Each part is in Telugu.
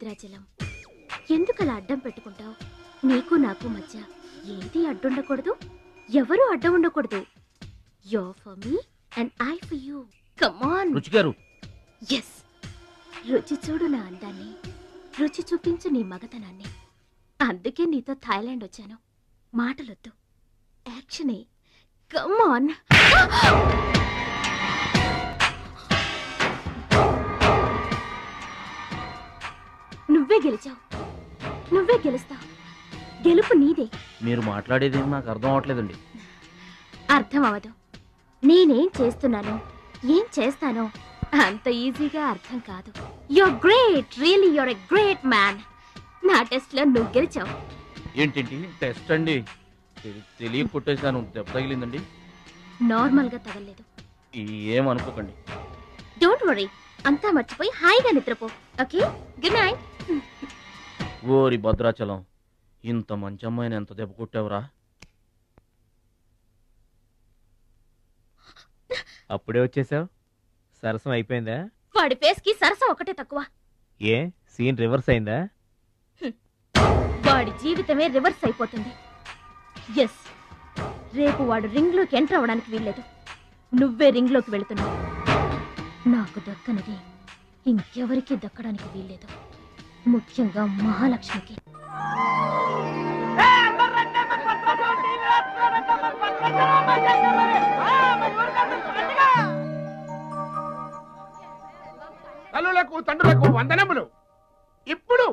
భద్రాచలం, ఎందుకలా అడ్డం పెట్టుకుంటావు? నీకు నాకు మధ్య ఏది అడ్డుండకూడదు, ఎవరు అడ్డం ఉండకూడదు. You're for me and I for you. Come on. రుచి గారు. Yes. రుచి చూడు నా అందాన్ని, రుచి చూపించు నీ మగతనాన్ని. అందుకే నీతో థాయిలాండ్ వచ్చాను. మాటలొద్దు, యాక్షనే. Come on. నువ్వే గెలిచావు, నువ్వే గెలుస్తావు. గెలుపు నీదే. మీరు మాట్లాడేది నాకు అర్థం అవట్లేదండి. అర్థం అవదు. నేనేం చేస్తున్నానో, ఏం చేస్తానో అంత ఈజీగా అర్థం కాదు. You're great, really you're a great man. నా టెస్ట్ లో నువ్వు గెలిచావు. ఏంటండి టెస్ట్ అండి? తెలియ కొట్టేశాను, దెబ్బ తగిలిందండి. నార్మల్ గా తగలేదు. ఏమనుకోకండి. డోంట్ వరీ, అంతా మర్చిపోయి హాయిగా నిద్రపో. Okay, good night. ఓరి భద్రాచలం, ఇంత మంచి అమ్మాయిని ఎంత దెబ్బ కొట్టావురా? అప్పుడే వచ్చేసావు? సరసం అయిపోయిందా? వాడి ఫేస్ కి సరసం ఒకటే తక్కువ. ఏ సీన్ రివర్స్ అయిందా? వాడి జీవితమే రివర్స్ అయిపోతుంది. ఎస్, రేపు వాడు రింగ్ లోకి ఎంటర్ అవ్వడానికి వీల్లేదు. నువ్వే రింగ్ లోకి వెళుతున్నావు. నాకు దక్కనిది ఇంకెవరికి దక్కడానికి వీల్లేదు, ముఖ్యంగా మహాలక్ష్మికి. తల్లులకు తండ్రులకు వందనములు. ఇప్పుడు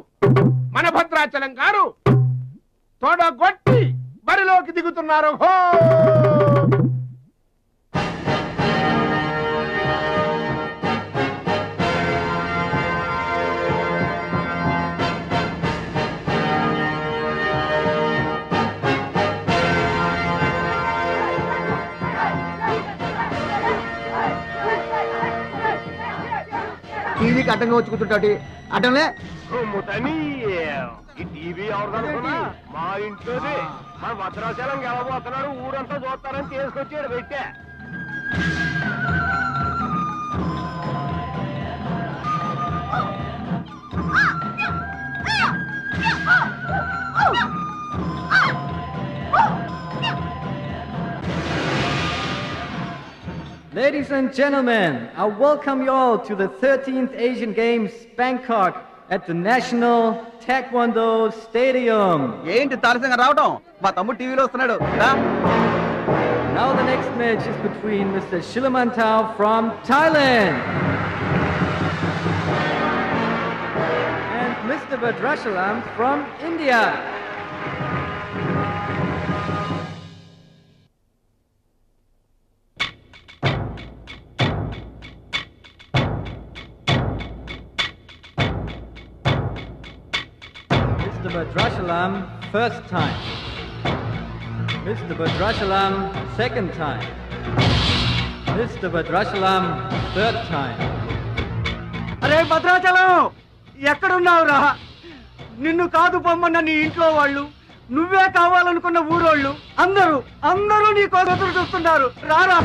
మన భద్రాచలం గారు తోడగొట్టి బరిలోకి దిగుతున్నారు. హో! టీవీకి అడ్డంగా వచ్చి కూర్చుంటాటి అడ్డంలే. ఈ టీవీ ఎవరిదనుకున్నా మా ఇంట్లోది. మన భద్రాచలం గెలబోతున్నాడు, ఊరంతా చూస్తారని తీసుకొచ్చాడు పెట్టా. Ladies and gentlemen, I welcome you all to the 13th Asian Games, Bangkok, at the National Taekwondo Stadium. ఏంటి తారసంగా రావడం? మా తమ్ముడు టీవీలో వస్తున్నాడు. Now the next match is between Mr. Shilamantau from Thailand and Mr. Badrashalam from India. Mr. Badrashalam, first time. Mr. Badrashalam, second time. Mr. Badrashalam, third time. అరే భద్రాచలం, ఎక్కడున్నావురా? నిన్ను కాదు పొమ్మన్న నీ ఇంట్లో వాళ్ళు, నువ్వే కావాలనుకున్న ఊరోళ్ళు అందరూ నీ కోసం చూస్తున్నారు. రారా.